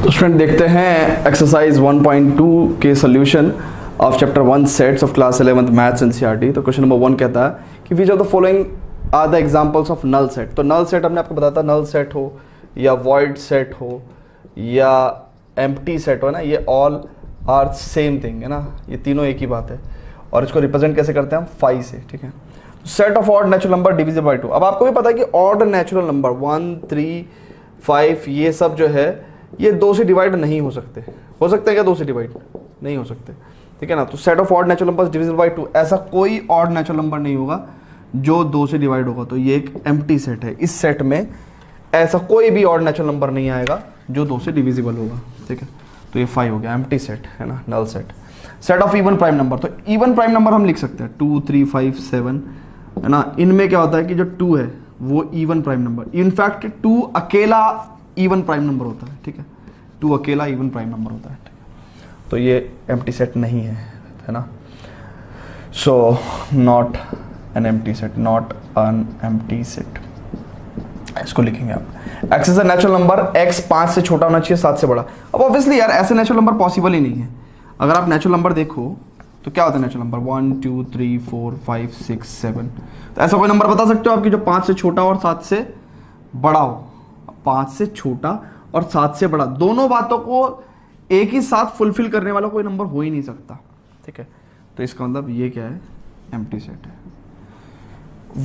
तो स्टूडेंट देखते हैं एक्सरसाइज 1.2 के solution of chapter 1 sets of class 11th maths NCERT. तो क्वेश्चन नंबर 1 कहता है कि which of the following are the examples of null set. तो नल सेट हमने आपको बताया था, नल सेट हो या वॉइड सेट हो या एम्प्टी सेट हो ना, ये ऑल आर सेम थिंग है ना, ये तीनों एक ही बात है। और इसको रिप्रेजेंट कैसे करते हैं हम, 5 से, ठीक है। Set of odd natural number divisible by 2। अब आपको भी पता है कि ऑड नेचुरल नंबर 1, 3, 5 ये सब जो है ये 2 से डिवाइड नहीं हो सकते। हो सकते हैं क्या 2 से डिवाइड? नहीं हो सकते, ठीक है ना। तो set of odd natural numbers divisible by 2, ऐसा कोई ऑड नेचुरल नंबर नहीं होगा जो 2 से डिवाइड होगा। तो ये एक एम्प्टी सेट है। इस सेट में ऐसा कोई भी ऑड नेचुरल नंबर नहीं आएगा जो 2 से डिविजिबल होगा, ठीक है। तो ये 5 हो गया, एम्प्टी सेट है ना, null set. Set of even prime number, तो इवन प्राइम नंबर हम लिख सकते हैं 2, 3, 5, 7 है ना। इनमें क्या होता है कि जो 2 है वो इवन प्राइम नंबर, इनफैक्ट 2 अकेला इवन प्राइम नंबर होता है, ठीक है। 2 अकेला इवन प्राइम नंबर होता है, ठीक है। तो ये एम्प्टी सेट नहीं है ना। So not an empty set, not an empty set, इसको लिखेंगे आप। X is a natural number, x 5 से छोटा होना चाहिए 7 से बड़ा। अब ऑब्वियसली यार ऐसे नेचुरल नंबर पॉसिबल ही नहीं है। अगर आप नेचुरल नंबर देखो तो क्या होता है नेचुरल नंबर, 1, 2, 3, 4, 5, 6, 7। तो ऐसा कोई नंबर बता सकते हो आपकी जो 5 से छोटा और 7 से बड़ा हो? 5 से छोटा और 7 से बड़ा, दोनों बातों को एक ही साथ फुलफिल करने वाला कोई नंबर हो ही नहीं सकता, ठीक है। तो इसका मतलब ये क्या है, एम्प्टी सेट है।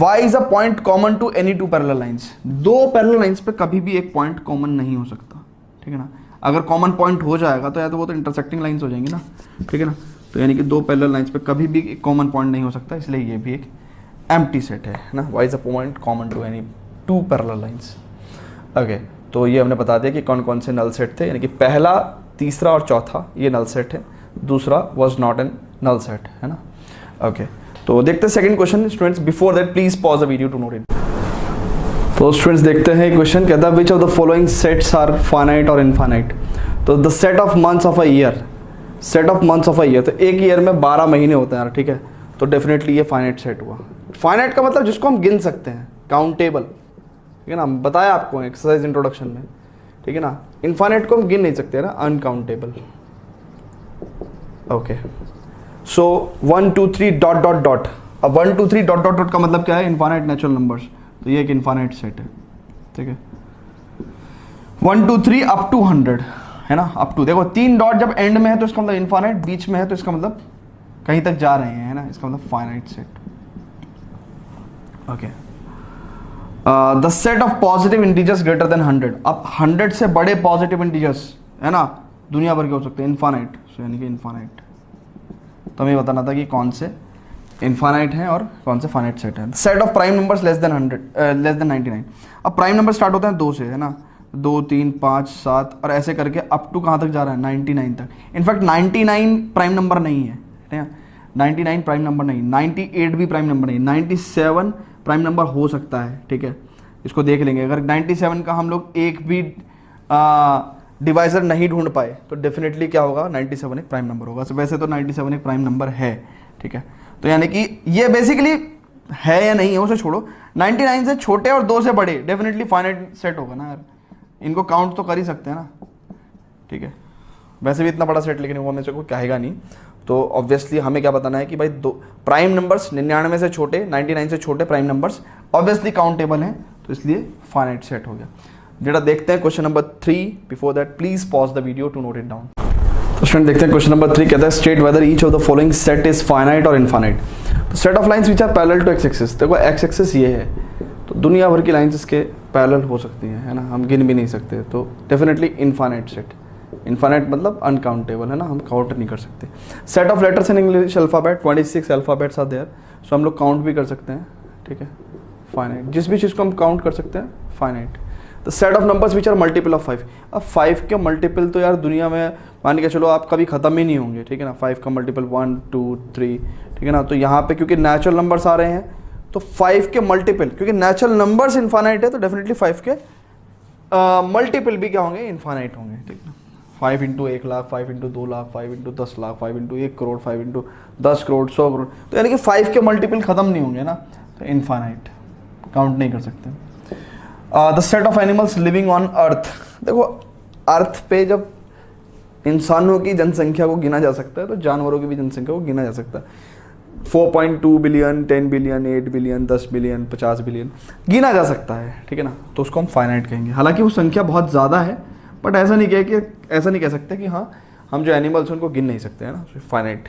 Y is a point common to any 2 parallel lines. 2 parallel lines पे कभी भी एक पॉइंट कॉमन नहीं हो सकता, ठीक है ना। अगर कॉमन पॉइंट हो जाएगा तो या तो वो तो इंटरसेक्टिंग लाइंस हो जाएंगी ना, ठीक है ना। तो यानी कि 2 पैरेलल लाइंस पे कभी भी एक कॉमन पॉइंट नहीं हो सकता, इसलिए ये भी एक एम्प्टी सेट है ना। Y is a point common to any 2 parallel lines. Okay, तो ये हमने बता दिया कि कौन कौन से नल सेट थे, यानी कि पहला, तीसरा और चौथा ये नल सेट है, दूसरा was not an null set, है ना। ओके, तो देखते हैं second question students. Before that please pause the video to note it. तो स्टूडेंट्स देखते हैं क्वेश्चन, कहता है which of the following sets are finite और इनफाइनाइट। तो the set of months of a year, set of months of a year, तो एक year में 12 महीने होते हैं यार, ठीक है। तो डेफिनेटली ये फाइनाइट सेट हुआ। फाइनाइट का मतलब जिसको हम गिन सकते हैं, काउंटेबल, ठीक है ना। बताया आपको एक्सरसाइज इंट्रोडक्शन में, ठीक है ना। इनफाइनाइट को हम गिन नहीं सकते ना, अनकाउंटेबल। ओके, सो 1, 2, 3 डॉट डॉट डॉट। अब 1, 2, 3 डॉट डॉट डॉट का मतलब क्या है, इनफाइनाइट नेचुरल नंबर्स। तो ये एक इनफाइनाइट सेट है, ठीक है। 1, 2, 3 अप टू 100 है ना, अप टू। देखो 3 डॉट जब एंड में है तो इसका मतलब इनफाइनाइट, बीच में है तो इसका मतलब कहीं तक जा रहे हैं, है ना, इसका मतलब finite set. Okay, the set of positive integers greater than 100। अब 100 से बड़े पॉजिटिव इंटीजर्स है ना दुनिया भर के हो सकते हैं, इनफाइनाइट, सो यानी कि इनफाइनाइट। तो हमें बताना था कि कौन से इनफाइनाइट हैं और कौन से फाइनाइट सेट है। Set of prime numbers less than 99। अब प्राइम नंबर स्टार्ट होते हैं 2 से, है ना, 2, 3, 5, 7 और ऐसे करके अप टू कहाँ तक जा रहा है, 99 तक। इनफैक्ट 99 प्राइम नंबर नहीं है, ठीक है। 99 प्राइम नंबर नहीं, 98 भी प्राइम नंबर नहीं, 97 प्राइम नंबर हो सकता है, ठीक है। इसको देख लेंगे। अगर 97 का हम लोग एक भी डिवाइजर नहीं ढूंढ पाए तो डेफिनेटली क्या होगा, 97 एक प्राइम नंबर होगा। वैसे तो 97 एक प्राइम नंबर है, ठीक है। तो यानी कि ये बेसिकली है या नहीं है उसे छोड़ो, 99 से छोटे और 2 से बड़े डेफिनेटली फाइनाइट सेट होगा ना यार। इनको काउंट तो कर ही सकते हैं ना, ठीक है। वैसे भी इतना बड़ा सेट, लेकिन वो हमें से कोई कहेगा नहीं। तो ऑब्वियसली हमें क्या बताना है कि भाई 2 प्राइम नंबर्स 99 से छोटे, 99 से छोटे प्राइम नंबर्स ऑब्वियसली काउंटेबल हैं, तो इसलिए फाइनाइट सेट हो गया। जेटा देखते हैं question number 3। Before that please pause the video to note it down. तो स्टूडेंट देखते हैं क्वेश्चन नंबर 3, कहता है state whether each of the following set is finite और इनफाइनाइट। तो set of lines which are parallel to x axis. देखो x axis ये है, तो दुनिया भर की लाइंस इसके पैरेलल हो सकती हैं, है ना, हम गिन भी नहीं सकते। तो डेफिनेटली इनफाइनाइट सेट। इनफाइनाइट मतलब अनकाउंटेबल, है ना, हम काउंट नहीं कर सकते। Set of letters in English alphabet, 26 alphabets are there, so हम लोग काउंट भी कर सकते हैं, ठीक है। फाइनाइट, जिस भी चीज़ को हम काउंट कर सकते हैं, finite. The set of numbers which are multiple of 5। अब 5 के मल्टीपल तो यार दुनिया में मान के चलो आप कभी ख़त्म ही नहीं होंगे, ठीक है ना। 5 का मल्टीपल 1, 2, 3, ठीक है ना। तो यहाँ पे क्योंकि नेचुरल नंबर्स आ रहे हैं तो 5 के मल्टीपल, क्योंकि नेचुरल नंबर्स इनफाइनाइट है तो डेफिनेटली 5 के मल्टीपल भी क्या होंगे, इनफाइनाइट होंगे, ठीक है। 5 into 1 lakh, 5 into 2 lakh, 5 into 10 lakh, 5 into 1 crore, 5 into 10 crore, 100 crore. तो यानी कि 5 के मल्टीपल ख़त्म नहीं होंगे ना, तो इनफाइनाइट, काउंट नहीं कर सकते। The set of animals living on earth. देखो अर्थ पे जब इंसानों की जनसंख्या को गिना जा सकता है तो जानवरों की भी जनसंख्या को गिना जा सकता है। 4.2 billion, 10 billion, 8 billion, 10 billion, 50 billion गिना जा सकता है, ठीक है ना, तो उसको हम फाइनाइट कहेंगे। हालांकि वो संख्या बहुत ज़्यादा है, बट ऐसा नहीं कह सकते कि हाँ हम जो एनिमल्स हैं उनको गिन नहीं सकते, है ना, finite.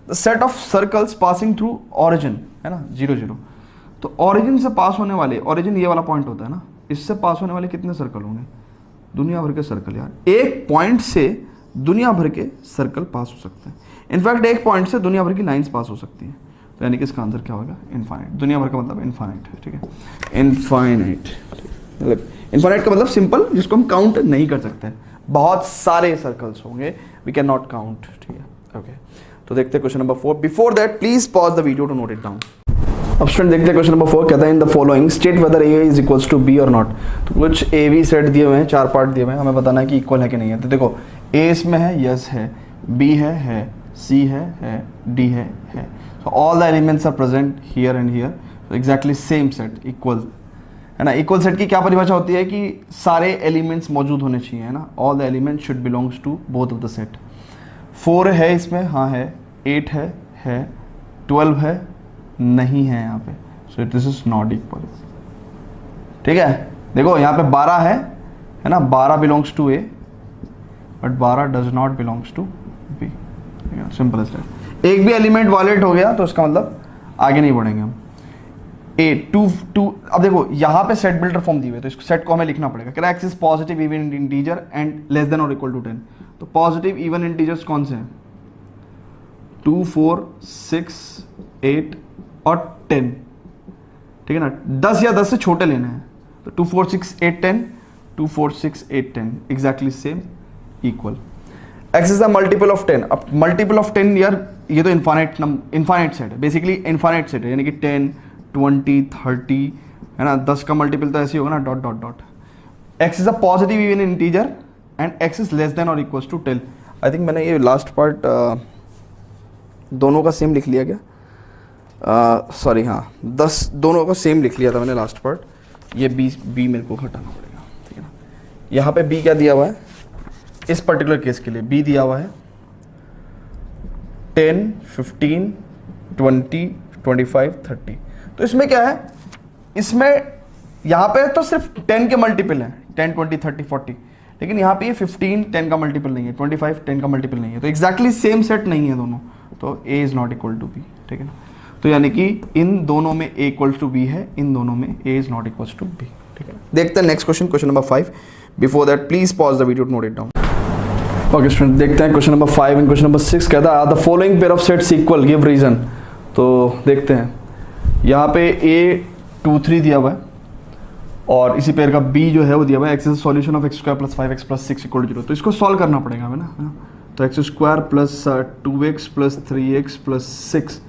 The set of circles passing through origin, है ना, 0 0, तो ऑरिजिन से पास होने वाले, ऑरिजिन ये वाला पॉइंट होता है ना, इससे पास होने वाले कितने सर्कल होंगे? दुनिया भर के सर्कल यार। एक पॉइंट से दुनिया भर के सर्कल पास हो सकते हैं। इनफैक्ट एक पॉइंट से दुनिया भर की लाइंस पास हो सकती हैं। तो यानी कि इसका आंसर क्या होगा? इनफाइनाइट। दुनिया भर का मतलब इनफाइनाइट है, ठीक है, इनफाइनाइट। मतलब इनफाइनाइट का मतलब सिंपल, जिसको हम काउंट नहीं कर सकते। बहुत सारे सर्कल्स होंगे, वी कैन नॉट काउंट, ठीक है, ओके। तो देखते हैं question number 4। Before that please pause the video to note it down. अब स्टूडेंट देखते हैं क्वेश्चन नंबर 4, कहता है in the following state whether A is equals to B और नॉट। तो कुछ ए बी सेट दिए हुए हैं, 4 पार्ट दिए हुए हैं, हमें बताना है कि इक्वल है कि नहीं है। तो देखो ए इसमें है, यस है, बी है, सी है, डी है। So all the elements are present here and here, so exactly same set, equal, है ना। इक्वल सेट की क्या परिभाषा होती है कि सारे एलिमेंट्स मौजूद होने चाहिए, है ना, all the elements should belongs to both of the set. 4 है इसमें, हाँ है, 8 है, 12 है, नहीं है यहाँ पे, so this is not equal, ठीक है। देखो यहाँ पे 12 है ना, 12 belongs to A but 12 does not belongs to B, simple as that. एक भी एलिमेंट वायलेट हो गया तो इसका मतलब आगे नहीं बढ़ेंगे हम। ए टू अब देखो यहाँ पे सेट बिल्डर फॉर्म दी हुई है, तो इसको सेट को हमें लिखना पड़ेगा। कह रहा है x is positive even integer and less than और इक्वल टू 10। तो पॉजिटिव इवन इंटीजर्स कौन से हैं? 2, 4, 6, 8 और 10, ठीक है ना। 10 या 10 से छोटे लेने हैं, तो 2, 4, 6, 8, 10, 2, 4, 6, 8, 10 exactly same, equal. x is the multiple of 10। अब मल्टीपल ऑफ 10 यार, ये तो इनफाइनाइट सेट है, बेसिकली इनफाइनाइट सेट है, यानी कि 10, 20, 30, है ना, 10 का मल्टीपल तो ऐसे ही होगा ना, dot dot dot. x is a positive even integer and x is less than और इक्वल टू 10। आई थिंक मैंने ये लास्ट पार्ट दोनों का सेम लिख लिया क्या? सॉरी, हाँ, 10 दोनों का सेम लिख लिया था मैंने लास्ट पार्ट। ये बी मेरे को हटाना पड़ेगा, ठीक है ना। यहाँ पे बी क्या दिया हुआ है इस पर्टिकुलर केस के लिए? बी दिया हुआ है 10, 15, 20, 25, 30। तो इसमें क्या है, इसमें यहाँ पे तो सिर्फ 10 के मल्टीपल हैं, 10, 20, 30, 40, लेकिन यहाँ पे ये 15 10 का मल्टीपल नहीं है, 25 10 का मल्टीपल नहीं है, तो एग्जैक्टली सेम सेट नहीं है दोनों, तो A is not equal to B, ठीक है ना। तो यानी कि इन दोनों में ए इक्वल्स टू बी है, इन दोनों में A is not equals to B, ठीक है। देखते हैं next question, question number 5। Before that please pause the video to note it down. Okay student, देखते हैं question number 5 and question number 6। कहता है the following pair of sets equal, give reason. तो देखते हैं, यहाँ पे a 2, 3 दिया हुआ है और इसी पेयर का b जो है वो दिया हुआ है x is solution of x square plus 5x plus 6 equal to 0। तो इसको सॉल्व करना पड़ेगा हमें ना, तो x square plus 2x plus 3x plus 6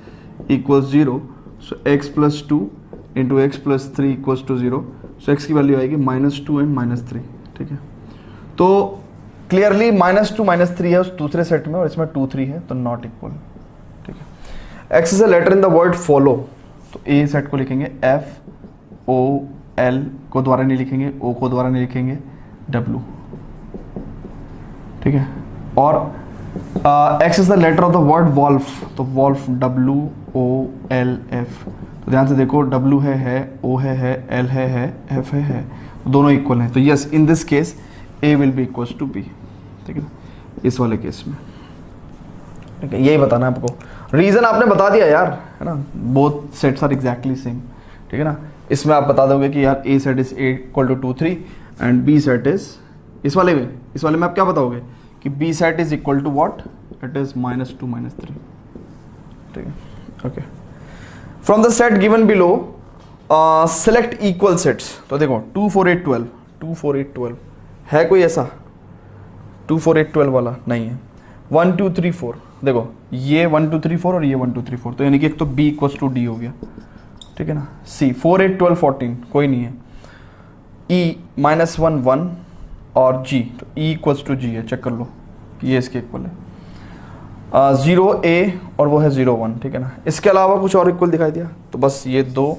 equals 0। So x plus 2 into x plus 3 equals to 0। So x की वैल्यू आएगी -2 and -3, ठीक है। तो क्लियरली -2 -3 है उस दूसरे सेट में और इसमें 2, 3 है, तो नॉट इक्वल, ठीक है। x is a letter in the word follow, तो a सेट को लिखेंगे F O L को द्वारा नहीं लिखेंगे, O को द्वारा नहीं लिखेंगे, W, ठीक है। और x is the letter of the word wolf, तो wolf W O L F। तो ध्यान से देखो, W है, O है, L है, F है, दोनों इक्वल हैं, तो yes in this case A will be equals to B, ठीक है ना, इस वाले केस में, ठीक है। यही बताना है आपको, रीजन आपने बता दिया यार, है ना, both sets are exactly same, ठीक है ना। इसमें आप बता दोगे कि यार A set is equal to 2, 3 and B set is, इस वाले में आप क्या बताओगे कि B set is equal to what, it is -2 -3, ठीक है, okay. From the set given below select equal sets. तो देखो 2, 4, 8, 12, 2, 4, 8, 12 है कोई ऐसा? 2, 4, 8, 12 वाला नहीं है। 1, 2, 3, 4, देखो ये 1, 2, 3, 4 और ये 1, 2, 3, 4, तो यानी कि एक तो B इक्वल्स टू D हो गया, ठीक है ना। C 4, 8, 12, 14 कोई नहीं है। E -1 1 और G, तो E इक्वल्स टू G है, चेक कर लो कि ये इसके इक्वल है। 0 A और वो है 0 1, ठीक है ना। इसके अलावा कुछ और इक्वल दिखाई दिया? तो बस ये 2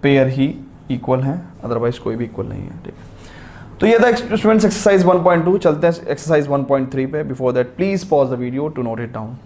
पेयर ही इक्वल हैं, अदरवाइज कोई भी इक्वल नहीं है, ठीक है। तो ये था स्टूडेंट्स एक्सरसाइज 1.2। चलते हैं एक्सरसाइज 1.3 पे। Before that please pause the video to note it down.